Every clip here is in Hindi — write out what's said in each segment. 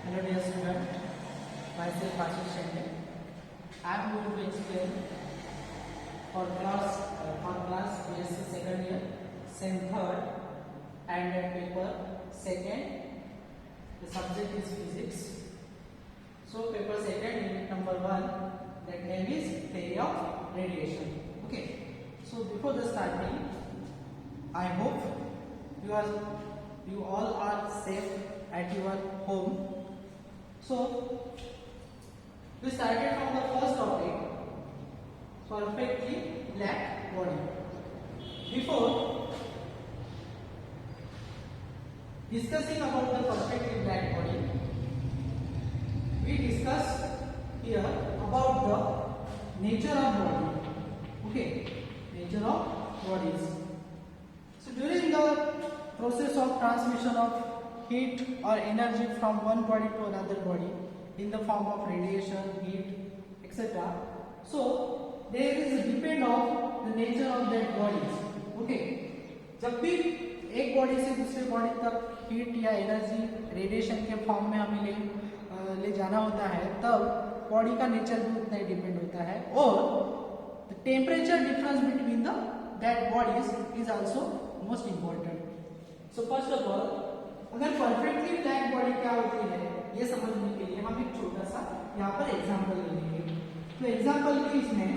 Hello dear student, myself Ashish Shende. I am going to explain for class BSc second year, sem third, and paper second. The subject is physics. So paper second, unit number 1, that name is theory of radiation. Okay. So before the starting, I hope you all are safe at your home. So we started from the first topic, perfectly black body. Before discussing about the perfectly black body, we discuss here about the nature of body. Okay, nature of bodies. So during the process of transmission of heat or energy from one body to another body in the form of radiation, heat, etc. So there is a depend of the nature of that bodies. Okay, जब भी एक बॉडी से दूसरे बॉडी तक हीट या एनर्जी रेडिएशन के फॉर्म में हमें ले जाना होता है, तब बॉडी का नेचर भी उतना ही डिपेंड होता है और the temperature difference between the that bodies is also most important. So first of all, अगर परफेक्टली ब्लैक बॉडी क्या होती है ये समझने के लिए हम एक छोटा सा यहाँ पर एग्जांपल ले लेंगे. तो एग्जांपल के इसमें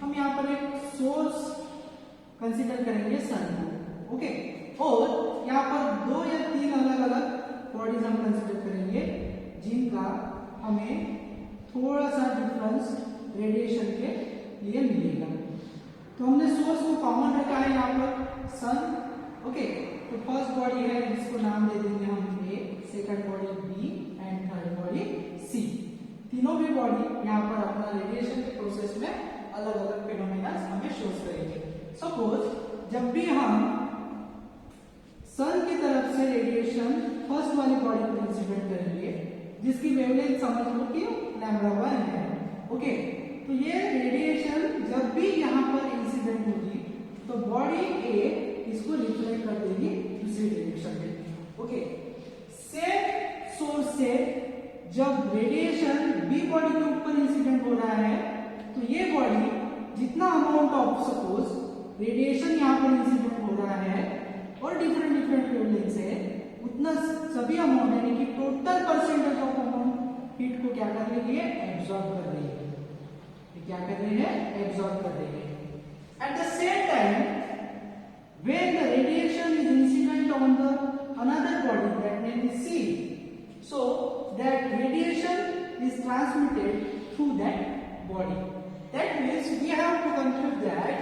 हम यहाँ पर एक सोर्स कंसीडर करेंगे सन को. ओके, और यहाँ पर 2 या 3 अलग अलग बॉडीज हम कंसीडर करेंगे जिनका हमें थोड़ा सा डिफरेंस रेडिएशन के लिए मिलेगा. तो हमने सोर्स को कॉमन रखा है यहाँ पर सन. ओके, तो फर्स्ट बॉडी है जिसको नाम दे देंगे हम A, second body B and third body C. तीनों भी बॉडी यहाँ पर अपना रेडिएशन के प्रोसेस में अलग अलग फिनोमेना हमें शोज करेंगे. सपोज जब भी हम सन की तरफ से रेडिएशन फर्स्ट वाली बॉडी पर इंसिडेंट करेंगे जिसकी वेवलेंथ समझ लो कि λ1 है. ओके, तो ये रेडिएशन जब भी यहाँ पर इंसिडेंट होगी तो बॉडी ए इसको रिफ्लेक्ट कर देगी दूसरी डायरेक्शन में. ओके, सेम सोर्स से जब रेडिएशन बी बॉडी के ऊपर इंसिडेंट हो रहा है तो ये बॉडी जितना अमाउंट ऑफ सपोज रेडिएशन यहाँ पर इंसिडेंट हो रहा है और डिफरेंट वेवलेंथ है उतना सभी अमाउंट यानी कि total percentage of amount heat को क्या कर रही है, एब्जॉर्ब कर रही है. क्या कर रही है, एब्जॉर्ब कर रही है. At the same time when the radiation is incident on the another body that name is C, so that radiation is transmitted through that body. That means we have to conclude that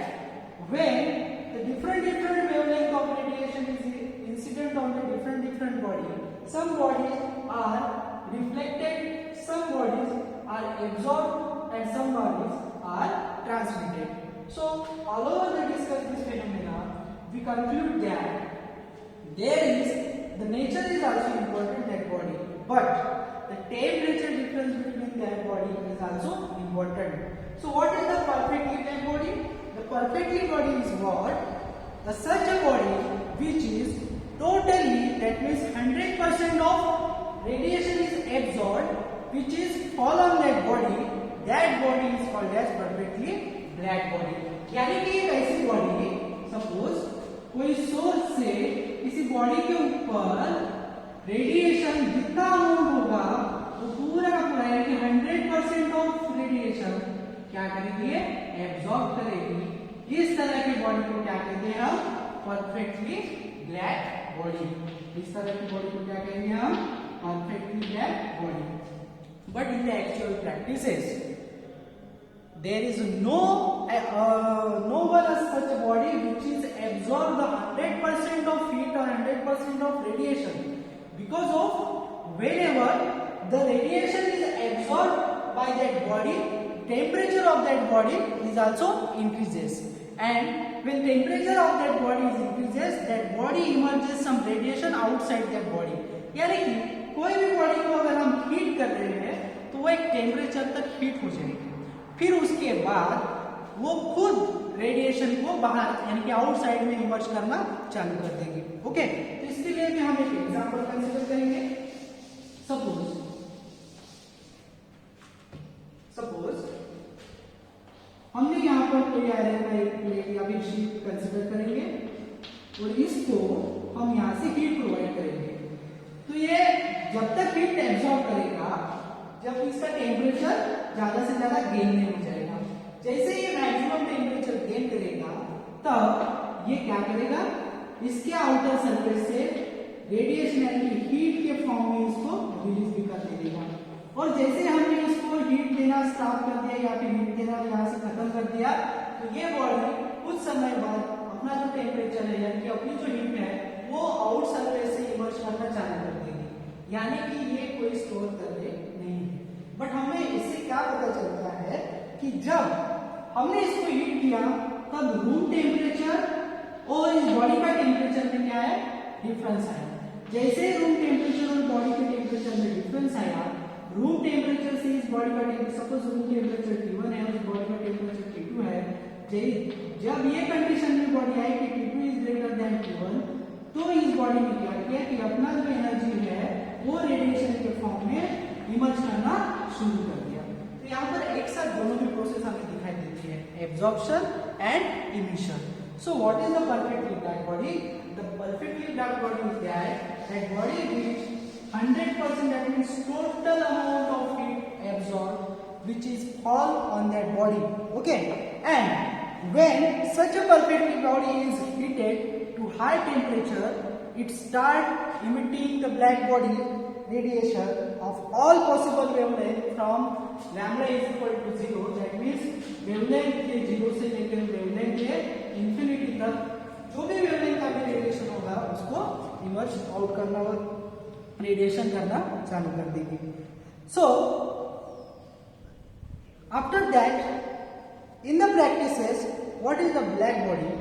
when the different wavelength of radiation is incident on the different body, some bodies are reflected, some bodies are absorbed and some bodies are transmitted. So all over the discuss this phenomena, we conclude that there is the nature is also important that body, but the temperature difference between that body is also important. So what is the perfectly black body? The perfectly body is what? Such a body which is totally, that means 100% of radiation is absorbed, which is fall on that body. That body is called as perfectly black body. यानी कि एक ऐसी बॉडी सपोज कोई सोर्स से किसी बॉडी के ऊपर रेडिएशन जितना अमाउंट होगा वो पूरा का पूरा यानी कि 100% ऑफ रेडिएशन क्या करेगी, एब्जॉर्ब करेगी. इस तरह की बॉडी को क्या कहते हैं हम, परफेक्टली ब्लैक बॉडी. इस तरह की बॉडी को क्या कहेंगे हम, perfectly black body. But in the actual practices there is no one as such a body which is absorb the 100% of heat or 100% of radiation, because of whenever the radiation is absorbed by that body, temperature of that body is also increases, and when temperature of that body is increases, that body emerges some radiation outside that body. यानी कि कोई भी बॉडी को अगर हम हीट कर रहे हैं तो वो एक टेम्परेचर तक हीट हो जाएगी, फिर उसके बाद वो खुद रेडिएशन को बाहर यानी कि आउटसाइड में इमर्ज करना चालू कर देगी. ओके, तो इसके लिए भी हम एक एग्जांपल कंसीडर करेंगे. सपोज हमने यहाँ पर कोई आयरन का एक प्लेट या फिर शीट कंसिडर करेंगे और इसको हम यहाँ से हीट प्रोवाइड करेंगे। तो ये जब तक हीट एब्जॉर्ब करेगा, जब इसका टेम्परेचर ज्यादा से ज्यादा गेन नहीं हो जाएगा। जैसे ये मैक्सिमम टेम्परेचर गेन करेगा तब ये क्या करेगा, इसके आउटर सरफेस से रेडिएशन यानी हीट के फॉर्म में इसको रिलीज भी कर देगा। और जैसे हमने इसको हीट देना स्टॉप कर दिया या फिर हीट देना यहाँ से खत्म कर दिया, तो ये बॉडी कुछ समय बाद अपना जो टेम्परेचर है यानी कि अपनी जो हीट है वो आउट सरफेस से इमर्ज करना चालू कर देगी, यानी कि ये कोई स्टोर कर ले नहीं है। बट हमें इससे क्या पता चलता है कि जब हमने इसको हीट किया तब रूम टेम्परेचर और इस बॉडी का टेम्परेचर में क्या है, डिफरेंस आया। जैसे रूम टेम्परेचर और बॉडी के टेम्परेचर में डिफरेंस आया, रूम टेम्परेचर से इस बॉडी का temperature, suppose room temperature T1 है और इस बॉडी का टेम्परेचर T2 है, जब ये कंडीशन में बॉडी आई कि T2 is greater than T1, तो इस बॉडी ने क्या किया कि अपना जो एनर्जी है वो रेडिएशन के फॉर्म में इमर्ज करना शुरू कर दिया। तो यहाँ पर एक साथ दोनों की प्रोसेस हमें दिखाई देती है, absorption and emission. So what is the perfectly black body? The perfectly black body is that body which 100%, that means total amount of heat absorbed which is fall on that body. Okay, and when such a perfectly body is heated to high temperature, it start emitting the black body radiation of all possible wavelength from lambda is equal to 0, that means wavelength के 0 से लेकर wavelength के infinity तक जो भी wavelength का भी रेडिएशन होगा उसको इमर्ज आउट करना और रेडिएशन करना चालू कर देगी। So after that in the practices, what is the black body?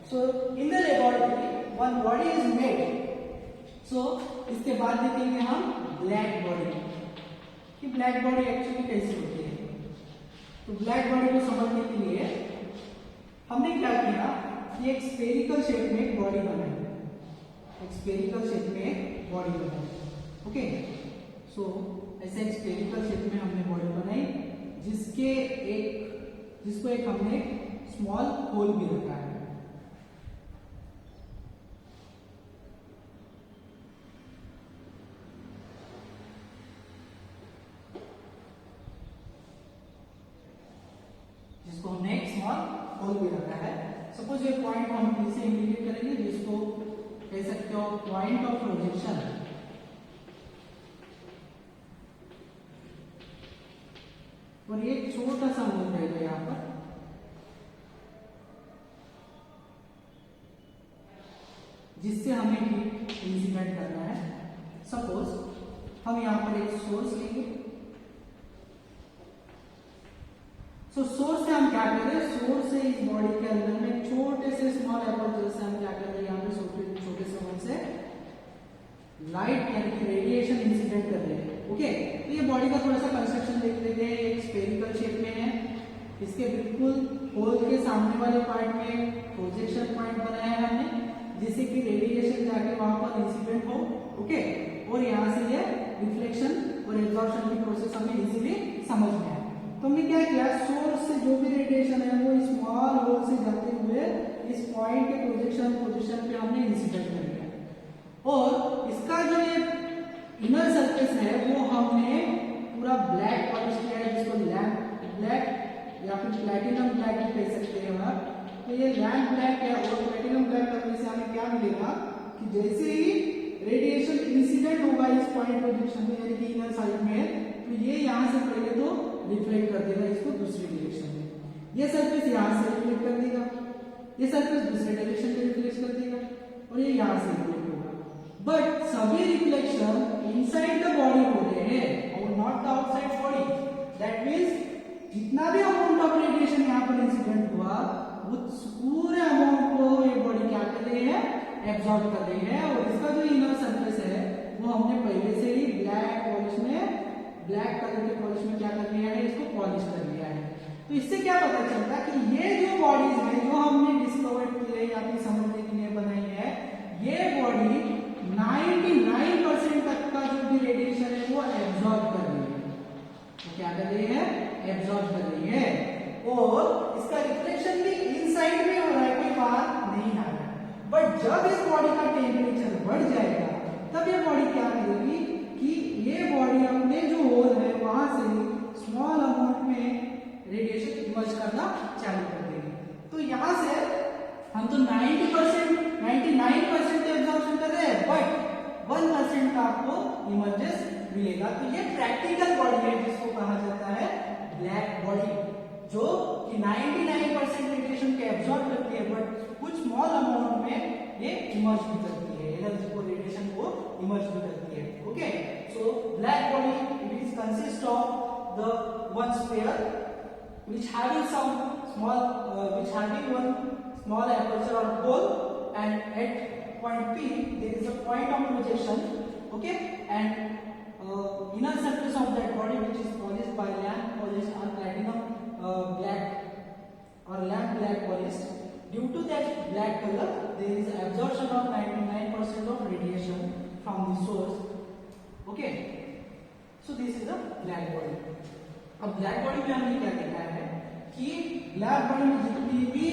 So in the laboratory one body is made. So इसके बाद देखेंगे हम ब्लैक बॉडी कि ब्लैक बॉडी एक्चुअली कैसी होती है। तो ब्लैक बॉडी को समझने के लिए हमने क्या किया कि एक स्फेरिकल शेप में एक बॉडी बनाई, एक स्फेरिकल शेप में एक बॉडी बनाई। ओके, सो ऐसे एक स्फेरिकल शेप में हमने बॉडी बनाई जिसको एक हमने स्मॉल होल भी रखा है। जिसको हमने एक स्मॉल होल भी रखा है। सपोज ये पॉइंट हम इसे इंडिकेट करेंगे, जिसको कह सकते हो पॉइंट ऑफ प्रोजेक्शन। और ये छोटा सा होल रहेगा यहाँ पर, जिससे हमें हीट इंसिडेंट करना है। सपोज हम यहाँ पर एक सोर्स लेंगे। सो सोर्स से हम क्या कर रहे हैं, सोर्स से इस बॉडी के अंदर में छोटे से स्मॉल एपर्चर से हम क्या कर रहे हैं, यहाँ पे छोटे से होल से लाइट यानी कि रेडिएशन इंसिडेंट कर रहे हैं। ओके, तो ये बॉडी का थोड़ा सा कंस्ट्रक्शन देख लेते हैं। एक स्फेरिकल शेप में है, इसके बिल्कुल होल के सामने वाले पार्ट में प्रोजेक्शन पॉइंट बनाया है हमने, जिससे कि रेडिएशन जाके वहां पर इंसिडेंट हो। ओके, और यहाँ से ये रिफ्लेक्शन और एब्जॉर्प्शन की प्रोसेस हमें इजीली समझ में आए। तो हमने क्या किया, सोर्स से जो भी रेडिएशन है वो स्मॉल होल से जाते हुए इस पॉइंट के पोजीशन पे हमने इंसिडेंट कर दिया। और इसका जो ये इनर सरफेस है वो हमने पूरा ब्लैक पॉलिश किया है, जिसको लैम्प ब्लैक या फिर प्लैटिनम ब्लैक भी कह सकते हैं आप। तो ये लैम्प ब्लैक है और प्लैटिनम ब्लैक करने से हमें क्या मिलेगा कि जैसे ही रेडिएशन इंसिडेंट होगा इस पॉइंट प्रोजेक्शन में यानी कि इनर साइड में, तो ये यहाँ से पहले तो रिफ्लेक्ट कर देगा इसको दूसरी डायरेक्शन में। ये सरफेस यहाँ से रिफ्लेक्ट कर देगा, ये सरफेस दूसरे डायरेक्शन में रिफ्लेक्ट कर देगा और ये यहाँ से रिफ्लेक्ट होगा। बट सभी रिफ्लेक्शन इनसाइड द बॉडी हो रहे हैं और not the outside body. That means जितना भी अमाउंट ऑफ रेडिएशन यहाँ पर इंसिडेंट हुआ उस पूरे अमाउंट को ये बॉडी क्या कर रही है, एब्जॉर्ब कर रही है। और इसका जो इनर सरफेस है वो हमने पहले से ही ब्लैक कलर के पॉलिश में क्या कर लिया है, इसको पॉलिश कर लिया है। तो इससे क्या पता चलता है कि ये जो बॉडीज है जो हमने डिस्कवर की है या फिर समझने के लिए बनाई है, ये बॉडी 99% तक का जो भी रेडिएशन है वो एब्जॉर्ब कर रही है। तो क्या कर रही है, एब्जॉर्ब कर रही है। और बढ़ जाएगा तब ये बॉडी क्या करेगी कि ये बॉडी अपने जो होल है वहां से स्मॉल अमाउंट में रेडिएशन इमर्ज करना चालू कर देगी। तो यहाँ से हम तो 90% 99% एब्जॉर्प्शन कर रहे हैं बट 1% का आपको इमर्जेस मिलेगा। तो ये प्रैक्टिकल बॉडी है जिसको कहा जाता है ब्लैक बॉडी, जो कि 99% रेडिएशन को एब्जॉर्ब करती है बट कुछ स्मॉल अमाउंट में ये इमर्ज भी करती है, एनर्जी को रेडिएशन को इमर्ज भी करती है। Okay, so black body it is consist of the one sphere which having some small which having one small aperture or hole, and at point P there is a point of projection. Okay, and inner surface of that body which is polished by lamp polish or platinum black or lamp black polish. Due to that black color there is absorption of 99% of radiation from the source. Okay, so this is a black body. अब ब्लैक बॉडी में हमने क्या देखा है कि ब्लैक बॉडी में जितनी भी